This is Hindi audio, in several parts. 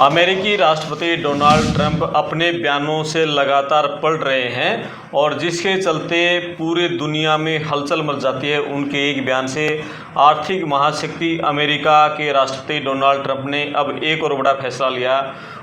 अमेरिकी राष्ट्रपति डोनाल्ड ट्रंप अपने बयानों से लगातार पलट रहे हैं और जिसके चलते पूरे दुनिया में हलचल मच जाती है। उनके एक बयान से आर्थिक महाशक्ति अमेरिका के राष्ट्रपति डोनाल्ड ट्रंप ने अब एक और बड़ा फैसला लिया।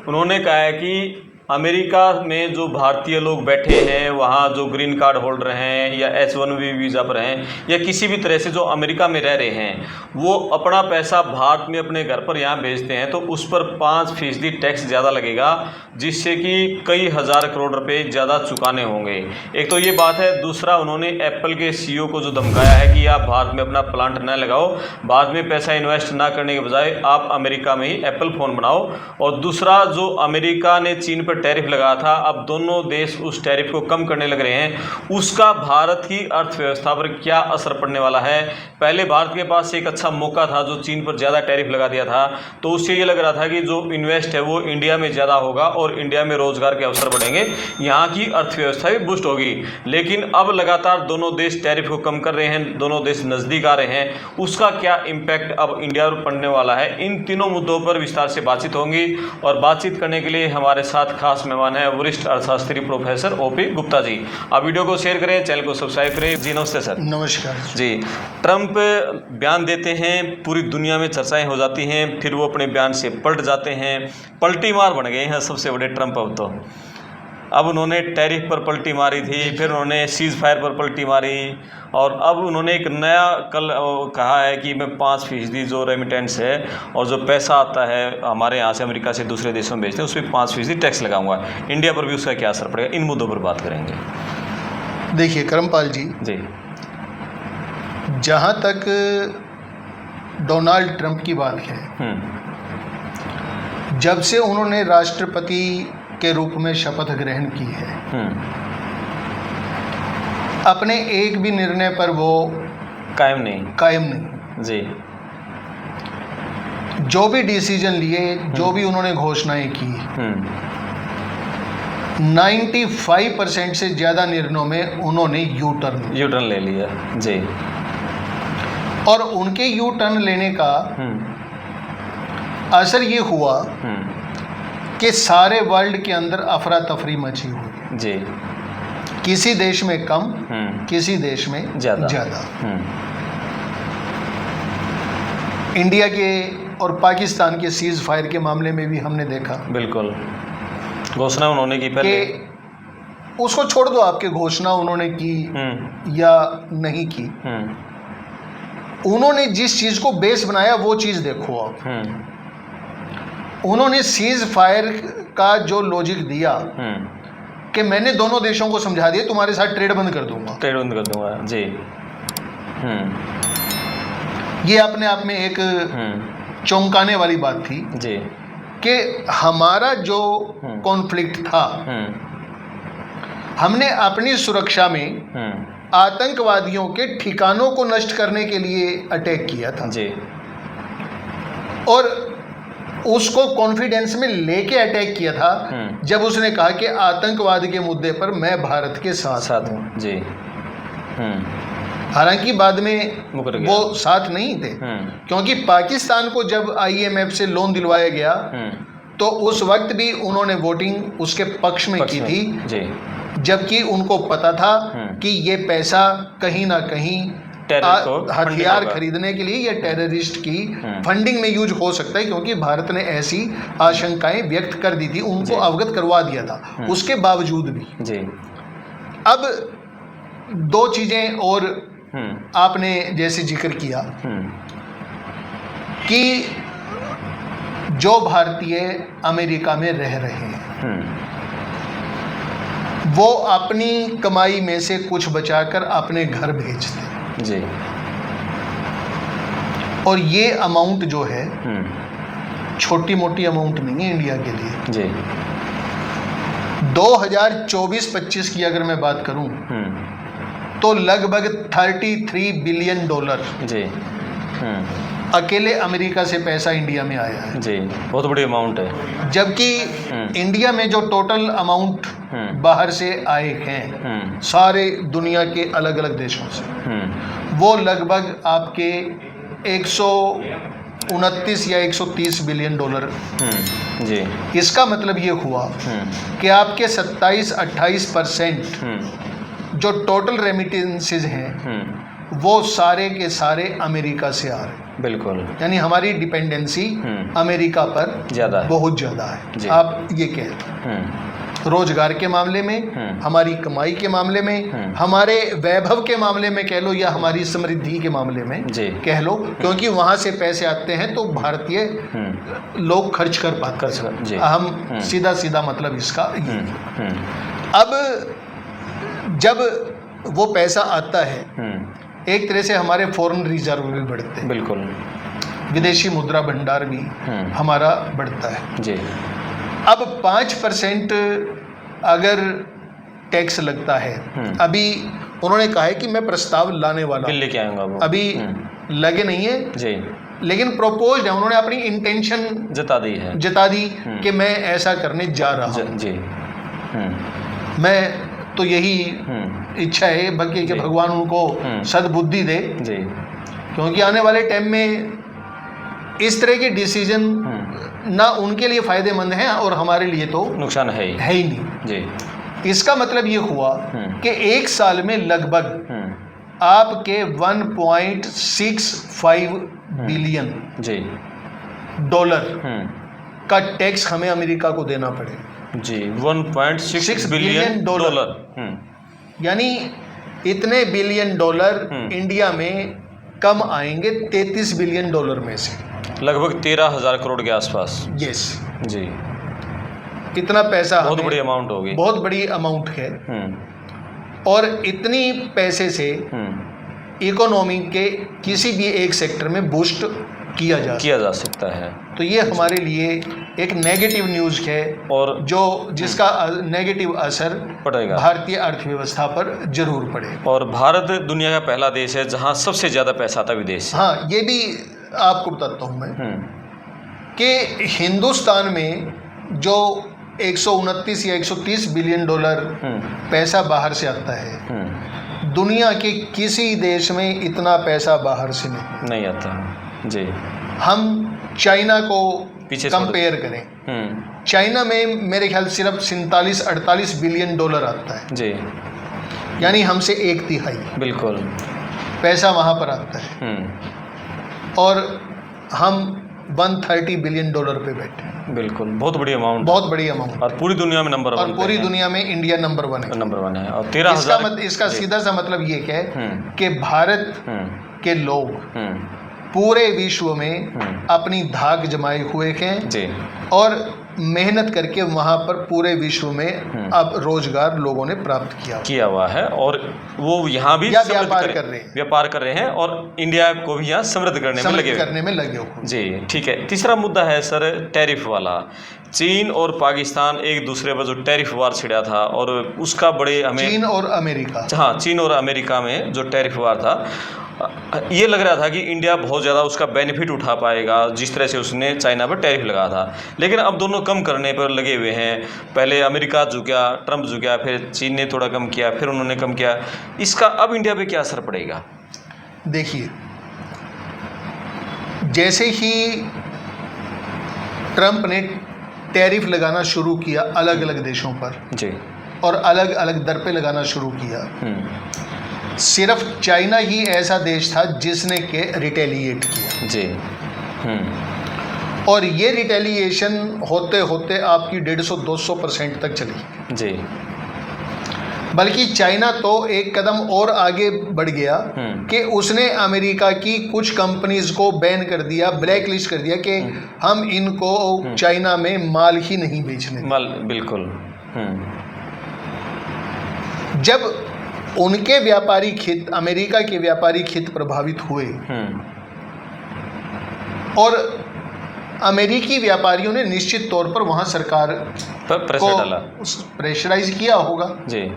उन्होंने कहा है कि अमेरिका में जो भारतीय लोग बैठे हैं, वहाँ जो ग्रीन कार्ड होल्डर हैं या H1B वीज़ा पर हैं या किसी भी तरह से जो अमेरिका में रह रहे हैं, वो अपना पैसा भारत में अपने घर पर यहाँ भेजते हैं तो उस पर 5% टैक्स ज़्यादा लगेगा, जिससे कि कई हज़ार करोड़ रुपए ज़्यादा चुकाने होंगे। एक तो ये बात है। दूसरा, उन्होंने एप्पल के CEO को जो धमकाया है कि आप भारत में अपना प्लांट न लगाओ, भारत में पैसा इन्वेस्ट ना करने के बजाय आप अमेरिका में ही एप्पल फ़ोन बनाओ। और दूसरा, जो अमेरिका ने चीन पर टैरिफ लगाया था, अब दोनों देश उस टैरिफ को कम करने लग रहे हैं। उसका भारत की अर्थव्यवस्था पर क्या असर पड़ने वाला है? पहले भारत के पास एक अच्छा मौका था, जो चीन पर ज़्यादा टैरिफ लगा दिया था, तो उससे ये लग रहा था कि जो इन्वेस्ट है वो इंडिया में ज़्यादा होगा और इंडिया में रोज़गार के अवसर बढ़ेंगे, यहाँ की अर्थव्यवस्था भी बूस्ट होगी। लेकिन अब लगातार दोनों देश टैरिफ को कम कर रहे हैं, दोनों देश नज़दीक आ रहे हैं। उसका क्या इम्पैक्ट अब इंडिया पर पड़ने वाला है? इन तीनों मुद्दों पर विस्तार से बातचीत होंगी और बातचीत करने के लिए हमारे साथ खास मेहमान है वरिष्ठ अर्थशास्त्री प्रोफेसर OP गुप्ता जी। आप वीडियो को शेयर करें, चैनल को सब्सक्राइब करें। जी नमस्ते सर। नमस्कार जी। ट्रंप बयान देते हैं, पूरी दुनिया में चर्चाएं हो जाती हैं, फिर वो अपने बयान से पलट जाते हैं। पलटी मार बन गए हैं सबसे बड़े ट्रंप। अब उन्होंने टैरिफ पर पलटी मारी थी, फिर उन्होंने सीज़ फायर पर पलटी मारी और अब उन्होंने एक नया कल कहा है कि मैं 5% जो रेमिटेंस है और जो पैसा आता है हमारे यहाँ से अमेरिका से दूसरे देशों में भेजते हैं, उस पर 5% टैक्स लगाऊंगा। इंडिया पर भी उसका क्या असर पड़ेगा? इन मुद्दों पर बात करेंगे। देखिए करमपाल जी, जहाँ तक डोनाल्ड ट्रंप की बात है, जब से उन्होंने राष्ट्रपति के रूप में शपथ ग्रहण की है, अपने एक भी निर्णय पर वो कायम नहीं जी। जो भी डिसीजन लिए, जो भी उन्होंने घोषणाएं की, 95% से ज़्यादा निर्णयों में उन्होंने यू टर्न ले लिया जी। और उनके यू टर्न लेने का असर ये हुआ कि सारे वर्ल्ड के अंदर अफरा तफरी मची हुई जी। किसी देश में कम, किसी देश में ज़्यादा। इंडिया के और पाकिस्तान के सीज फायर के मामले में भी हमने देखा। बिल्कुल, घोषणा उन्होंने की पहले, उसको छोड़ दो, आपके घोषणा उन्होंने की या नहीं की, उन्होंने जिस चीज़ को बेस बनाया वो चीज़ देखो आप। उन्होंने सीज फायर का जो लॉजिक दिया कि मैंने दोनों देशों को समझा दिया, तुम्हारे साथ ट्रेड बंद कर दूंगा जी। ये अपने आप में एक चौंकाने वाली बात थी जी कि हमारा जो कॉन्फ्लिक्ट था, हमने अपनी सुरक्षा में आतंकवादियों के ठिकानों को नष्ट करने के लिए अटैक किया था जी। और उसको कॉन्फिडेंस में लेके अटैक किया था जब उसने कहा कि आतंकवाद के मुद्दे पर मैं भारत के साथ हूँ जी। हालांकि बाद में वो साथ नहीं थे, क्योंकि पाकिस्तान को जब IMF से लोन दिलवाया गया तो उस वक्त भी उन्होंने वोटिंग उसके पक्ष में की थी जी। जबकि उनको पता था कि ये पैसा कहीं ना कहीं हथियार खरीदने के लिए या टेररिस्ट की फंडिंग में यूज हो सकता है, क्योंकि भारत ने ऐसी आशंकाएं व्यक्त कर दी थी, उनको अवगत करवा दिया था। उसके बावजूद भी जी। अब दो चीजें और आपने जैसे जिक्र किया कि जो भारतीय अमेरिका में रह रहे हैं वो अपनी कमाई में से कुछ बचाकर अपने घर भेजते हैं जी। और ये अमाउंट जो है छोटी मोटी अमाउंट नहीं है इंडिया के लिए जी। 2024-25 की अगर मैं बात करूं तो लगभग $33 बिलियन जी अकेले अमेरिका से पैसा इंडिया में आया है जी। बहुत बड़ी अमाउंट है। जबकि इंडिया में जो टोटल अमाउंट बाहर से आए हैं सारे दुनिया के अलग अलग देशों से, वो लगभग आपके 129 या $130 बिलियन जी। इसका मतलब ये हुआ कि आपके 27-28% जो टोटल रेमिटेंसेज हैं वो सारे के सारे अमेरिका से आ रहे हैं। बिल्कुल। यानी हमारी डिपेंडेंसी अमेरिका पर ज़्यादा है, बहुत ज़्यादा है। आप ये कह रोजगार के मामले में, हमारी कमाई के मामले में, हमारे वैभव के मामले में कह लो, या हमारी समृद्धि के मामले में कह लो, क्योंकि वहाँ से पैसे आते हैं तो भारतीय लोग खर्च कर पाते हैं। हम सीधा सीधा मतलब इसका ये। अब जब वो पैसा आता है, एक तरह से हमारे फॉरेन रिजर्व भी बढ़ते हैं। बिल्कुल। विदेशी मुद्रा भंडार भी हमारा बढ़ता है जी। अब 5% अगर टैक्स लगता है, अभी उन्होंने कहा है कि मैं प्रस्ताव लाने वाला बिल लेके आऊंगा, वो अभी लगे नहीं है जी, लेकिन प्रोपोज है, उन्होंने अपनी इंटेंशन जता दी कि मैं ऐसा करने जा रहा हूँ जी। मैं तो यही इच्छा है बल्कि कि भगवान उनको सद्बुद्धि दे जी, क्योंकि आने वाले टाइम में इस तरह के डिसीजन ना उनके लिए फायदेमंद हैं और हमारे लिए तो नुकसान है ही नहीं जी। इसका मतलब ये हुआ कि एक साल में लगभग आपके 1.65 बिलियन जी डॉलर का टैक्स हमें अमेरिका को देना पड़ेगा जी। 1.6 बिलियन डॉलर, यानी इतने बिलियन डॉलर इंडिया में कम आएंगे 33 बिलियन डॉलर में से, लगभग 13,000 करोड़ के आसपास। यस जी, इतना पैसा बहुत बड़ी अमाउंट होगी, बहुत बड़ी अमाउंट है। और इतनी पैसे से इकोनॉमी के किसी भी एक सेक्टर में बूस्ट किया जा सकता है। तो ये हमारे लिए एक नेगेटिव न्यूज़ है, और जिसका नेगेटिव असर पड़ेगा भारतीय अर्थव्यवस्था पर जरूर पड़ेगा। और भारत दुनिया का पहला देश है जहां सबसे ज़्यादा पैसा आता विदेश। हाँ, ये भी आपको बताता हूँ मैं कि हिंदुस्तान में जो 129 या 130 बिलियन डॉलर पैसा बाहर से आता है, दुनिया के किसी देश में इतना पैसा बाहर से नहीं आता जी। हम चाइना को पीछे कंपेयर करें, चाइना में मेरे ख्याल सिर्फ 47-48 बिलियन डॉलर आता है जी, यानी हमसे 1/3 बिल्कुल पैसा वहाँ पर आता है, और हम 130 बिलियन डॉलर पे बैठे हैं। बिल्कुल, बहुत बड़ी अमाउंट, बहुत बड़ी अमाउंट, और पूरी दुनिया में नंबर 1 और पूरी दुनिया में इंडिया नंबर 1 है। और 13,000 इसका सीधा सा मतलब ये है कि भारत के लोग पूरे विश्व में अपनी धाक जमाए हुए हैं जी, और मेहनत करके वहाँ पर पूरे विश्व में अब रोजगार लोगों ने प्राप्त किया हुआ है, और वो यहाँ भी व्यापार कर रहे हैं और इंडिया को भी यहाँ समृद्ध करने में लगे हुए जी। ठीक है, तीसरा मुद्दा है सर टैरिफ वाला। चीन और पाकिस्तान एक दूसरे पर जो टैरिफ वार छिड़ा था, और उसका बड़े हमें चीन और अमेरिका में जो टैरिफ वार था, ये लग रहा था कि इंडिया बहुत ज़्यादा उसका बेनिफिट उठा पाएगा जिस तरह से उसने चाइना पर टैरिफ लगाया था, लेकिन अब दोनों कम करने पर लगे हुए हैं। पहले अमेरिका झुका, ट्रंप झुका, फिर चीन ने थोड़ा कम किया, फिर उन्होंने कम किया। इसका अब इंडिया पे क्या असर पड़ेगा? देखिए, जैसे ही ट्रंप ने टैरिफ लगाना शुरू किया अलग अलग देशों पर जी, और अलग अलग दर पे लगाना शुरू किया, सिर्फ चाइना ही ऐसा देश था जिसने के रिटेलिएट किया जी। और ये रिटेलिएशन होते होते आपकी 150-200% तक चली जी। बल्कि चाइना तो एक कदम और आगे बढ़ गया कि उसने अमेरिका की कुछ कंपनीज को बैन कर दिया, ब्लैक लिस्ट कर दिया कि हम इनको चाइना में माल ही नहीं बेचने बिल्कुल। जब उनके व्यापारिक हित, अमेरिका के व्यापारिक हित प्रभावित हुए, और अमेरिकी व्यापारियों ने निश्चित तौर पर वहां सरकार पर प्रेशर डाला, प्रेशराइज किया होगा जी।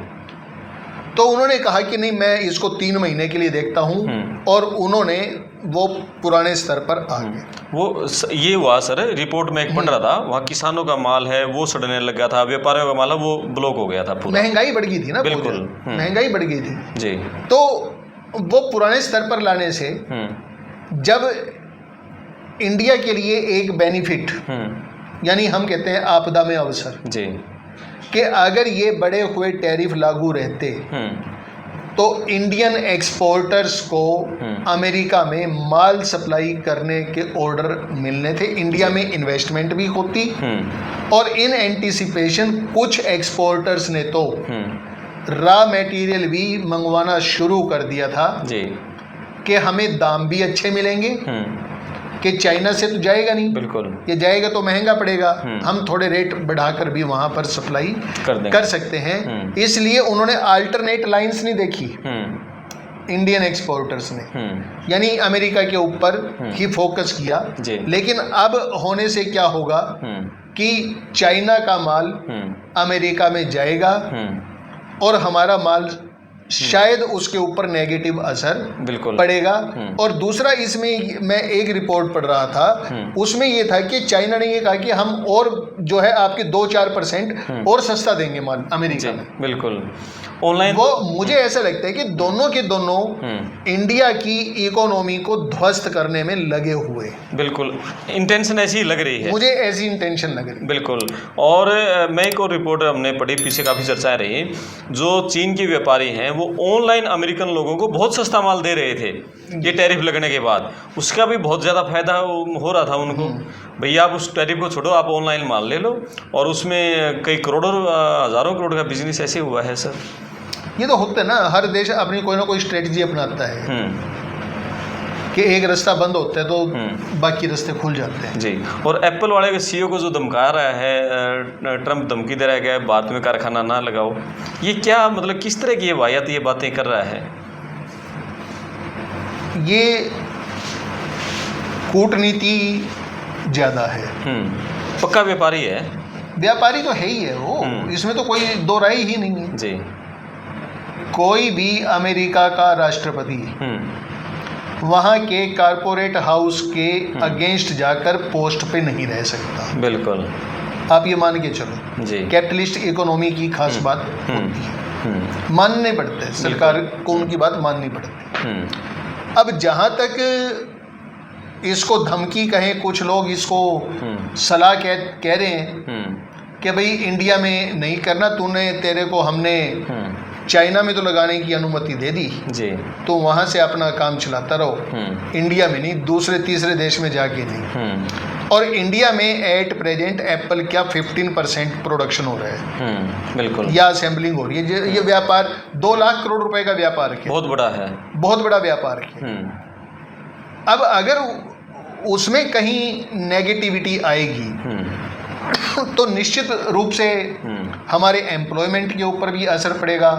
तो उन्होंने कहा कि नहीं, मैं इसको 3 महीने के लिए देखता हूं, और उन्होंने वो पुराने स्तर पर आ गए। वो ये हुआ सर, रिपोर्ट में एक पढ़ रहा था, वहाँ किसानों का माल है वो सड़ने लग गया था, व्यापारियों का माल है वो ब्लॉक हो गया था पूरा। महंगाई बढ़ गई थी ना, बिल्कुल महंगाई बढ़ गई थी जी। तो वो पुराने स्तर पर लाने से जब इंडिया के लिए एक बेनिफिट यानी हम कहते हैं आपदा में अवसर, जी, कि अगर ये बड़े हुए टैरिफ लागू रहते तो इंडियन एक्सपोर्टर्स को अमेरिका में माल सप्लाई करने के ऑर्डर मिलने थे, इंडिया में इन्वेस्टमेंट भी होती, और इन एंटीसिपेशन कुछ एक्सपोर्टर्स ने तो रॉ मटेरियल भी मंगवाना शुरू कर दिया था जी, कि हमें दाम भी अच्छे मिलेंगे, कि चाइना से तो जाएगा नहीं, बिल्कुल, ये जाएगा तो महंगा पड़ेगा, हम थोड़े रेट बढ़ाकर भी वहां पर सप्लाई कर सकते हैं। इसलिए उन्होंने अल्टरनेट लाइंस नहीं देखी इंडियन एक्सपोर्टर्स ने, यानी अमेरिका के ऊपर ही फोकस किया। लेकिन अब होने से क्या होगा कि चाइना का माल अमेरिका में जाएगा और हमारा माल शायद उसके ऊपर नेगेटिव असर बिल्कुल पड़ेगा। और दूसरा, इसमें मैं एक रिपोर्ट पढ़ रहा था, उसमें ये था कि चाइना ने ये कहा कि हम और जो है आपके 2-4% और सस्ता देंगे माल अमेरिका में। बिल्कुल, ऑनलाइन वो मुझे ऐसा लगता है कि दोनों के दोनों इंडिया की इकोनॉमी को ध्वस्त करने में लगे हुए। बिल्कुल, इंटेंशन ऐसी ही लग रही है, मुझे ऐसी इंटेंशन लग रही है। बिल्कुल। और मैं एक और रिपोर्ट हमने पढ़ी, पीछे काफ़ी चर्चाएं रही, जो चीन के व्यापारी हैं वो ऑनलाइन अमेरिकन लोगों को बहुत सस्ता माल दे रहे थे ये टैरिफ लगने के बाद, उसका भी बहुत ज़्यादा फायदा हो रहा था उनको। भैया आप उस टैरिफ को छोड़ो, आप ऑनलाइन माल ले लो, और उसमें कई करोड़ों हज़ारों करोड़ का बिजनेस ऐसे हुआ है सर। ये तो होता है ना, हर देश अपनी कोई ना कोई स्ट्रेटजी अपनाता है कि एक रास्ता बंद होता है तो बाकी रास्ते खुल जाते हैं। जी, और एप्पल वाले के सीईओ को जो धमका रहा है, ट्रम्प धमकी दे रहा है कि भारत में कारखाना ना लगाओ, ये क्या मतलब किस तरह की ये वाहियात ये बातें कर रहा है? ये कूटनीति ज़्यादा है। पक्का व्यापारी है, व्यापारी तो है ही है वो, इसमें तो कोई दो राय ही नहीं है जी। कोई भी अमेरिका का राष्ट्रपति वहाँ के कारपोरेट हाउस के अगेंस्ट जाकर पोस्ट पे नहीं रह सकता। बिल्कुल, आप ये मान के चलो जी। कैपिटलिस्ट इकोनॉमी की खास बात होती है, मानने पड़ते हैं, सरकार को उनकी बात माननी पड़ती है। अब जहाँ तक इसको धमकी कहें, कुछ लोग इसको सलाह कह रहे हैं कि भाई इंडिया में नहीं करना, तेरे को हमने चाइना में तो लगाने की अनुमति दे दी जी, तो वहाँ से अपना काम चलाता रहो, इंडिया में नहीं, दूसरे तीसरे देश में जाके नहीं। और इंडिया में एट प्रेजेंट एप्पल क्या 15% प्रोडक्शन हो रहा है, बिल्कुल, या असेंबलिंग हो रही है। ये व्यापार 2 लाख करोड़ रुपए का व्यापार है, बहुत बड़ा है, बहुत बड़ा व्यापार है। अब अगर उसमें कहीं नेगेटिविटी आएगी तो निश्चित रूप से हमारे एम्प्लॉयमेंट के ऊपर भी असर पड़ेगा,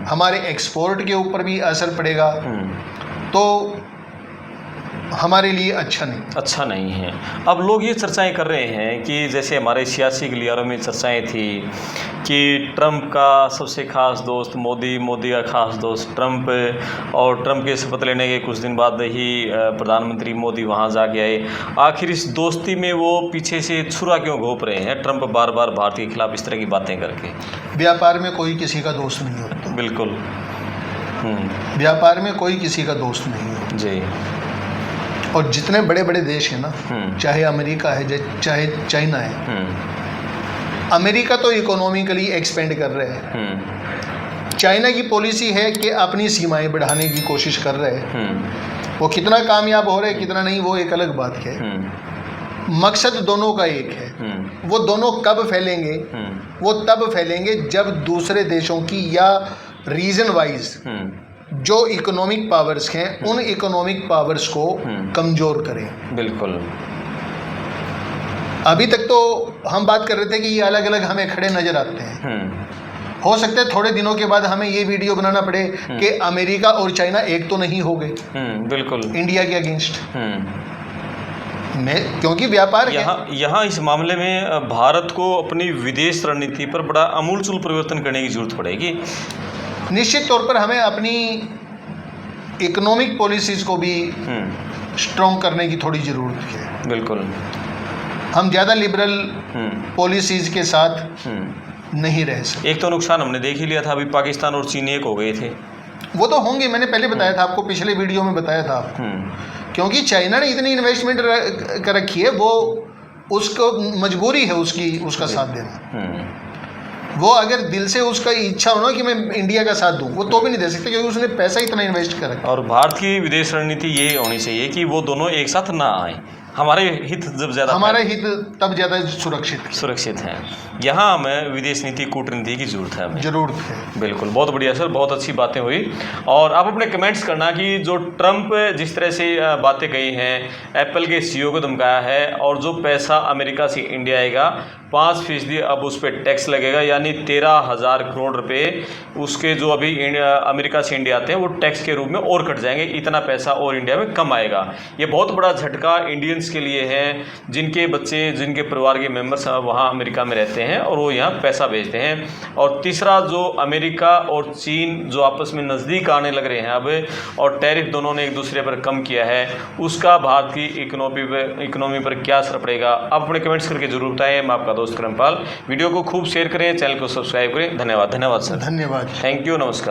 हमारे एक्सपोर्ट के ऊपर भी असर पड़ेगा, तो हमारे लिए अच्छा नहीं है। अब लोग ये चर्चाएं कर रहे हैं कि जैसे हमारे सियासी गलियारों में चर्चाएं थी कि ट्रंप का सबसे खास दोस्त मोदी, मोदी का खास दोस्त ट्रंप, और ट्रंप के शपथ लेने के कुछ दिन बाद ही प्रधानमंत्री मोदी वहां जाके आए। आखिर इस दोस्ती में वो पीछे से छुरा क्यों घोंप रहे हैं ट्रंप बार बार भारत के खिलाफ इस तरह की बातें करके? व्यापार में कोई किसी का दोस्त नहीं होता। बिल्कुल, व्यापार में कोई किसी का दोस्त नहीं है जी। और जितने बड़े बड़े देश हैं ना, चाहे अमेरिका है चाहे चाइना है, अमेरिका तो इकोनॉमिकली एक्सपेंड कर रहे हैं, चाइना की पॉलिसी है कि अपनी सीमाएं बढ़ाने की कोशिश कर रहे हैं। वो कितना कामयाब हो रहे हैं कितना नहीं वो एक अलग बात है, मकसद दोनों का एक है। वो दोनों कब फैलेंगे? वो तब फैलेंगे जब दूसरे देशों की या रीजन वाइज जो इकोनॉमिक पावर्स हैं उन इकोनॉमिक पावर्स को कमज़ोर करें। बिल्कुल, अभी तक तो हम बात कर रहे थे कि ये अलग अलग हमें खड़े नज़र आते हैं। हो सकता है थोड़े दिनों के बाद हमें ये वीडियो बनाना पड़े कि अमेरिका और चाइना एक तो नहीं हो गए बिल्कुल इंडिया के अगेंस्ट, क्योंकि व्यापार यहाँ इस मामले में भारत को अपनी विदेश रणनीति पर बड़ा आमूलचूल परिवर्तन करने की जरूरत पड़ेगी। निश्चित तौर पर हमें अपनी इकोनॉमिक पॉलिसीज़ को भी स्ट्रॉन्ग करने की थोड़ी ज़रूरत है। बिल्कुल, हम ज़्यादा लिबरल पॉलिसीज़ के साथ नहीं रह सकते। एक तो नुकसान हमने देख ही लिया था, अभी पाकिस्तान और चीन एक हो गए थे। वो तो होंगे, मैंने पहले बताया था आपको, पिछले वीडियो में बताया था आपको, क्योंकि चाइना ने इतनी इन्वेस्टमेंट कर रखी है, वो उसको मजबूरी है उसका साथ देना। वो अगर दिल से उसका इच्छा हो ना कि मैं इंडिया का साथ दूं, वो तो भी नहीं दे सकते क्योंकि उसने पैसा इतना इन्वेस्ट कर रखा है। और भारत की विदेश रणनीति ये होनी चाहिए कि वो दोनों एक साथ ना आए। हमारे हित जब ज़्यादा, हमारे हित तब ज़्यादा सुरक्षित हैं। यहाँ हमें विदेश नीति, कूटनीति की जरूरत है, हमें जरूरत है। बिल्कुल, बहुत बढ़िया सर, बहुत अच्छी बातें हुई। और आप अपने कमेंट्स करना कि जो ट्रंप जिस तरह से बातें कही हैं, एप्पल के सीईओ को धमकाया है, और जो पैसा अमेरिका से इंडिया आएगा 5% अब उस पर टैक्स लगेगा, यानी 13,000 करोड़ रुपए उसके जो अभी अमेरिका से इंडिया आते हैं वो टैक्स के रूप में और कट जाएंगे। इतना पैसा और इंडिया में कम आएगा। ये बहुत बड़ा झटका इंडियंस के लिए है जिनके बच्चे, जिनके परिवार के मेंबर्स वहाँ अमेरिका में रहते हैं और वो यहाँ पैसा भेजते हैं। और तीसरा, जो अमेरिका और चीन जो आपस में नज़दीक आने लग रहे हैं अब, और टैरिफ दोनों ने एक दूसरे पर कम किया है, उसका भारत की इकोनॉमी पर क्या असर पड़ेगा, आप अपने कमेंट्स करके जरूर बताएं। मैं आपका दोस्त क्रमपाल। वीडियो को खूब शेयर करें, चैनल को सब्सक्राइब करें। धन्यवाद सर। धन्यवाद, थैंक यू, नमस्कार।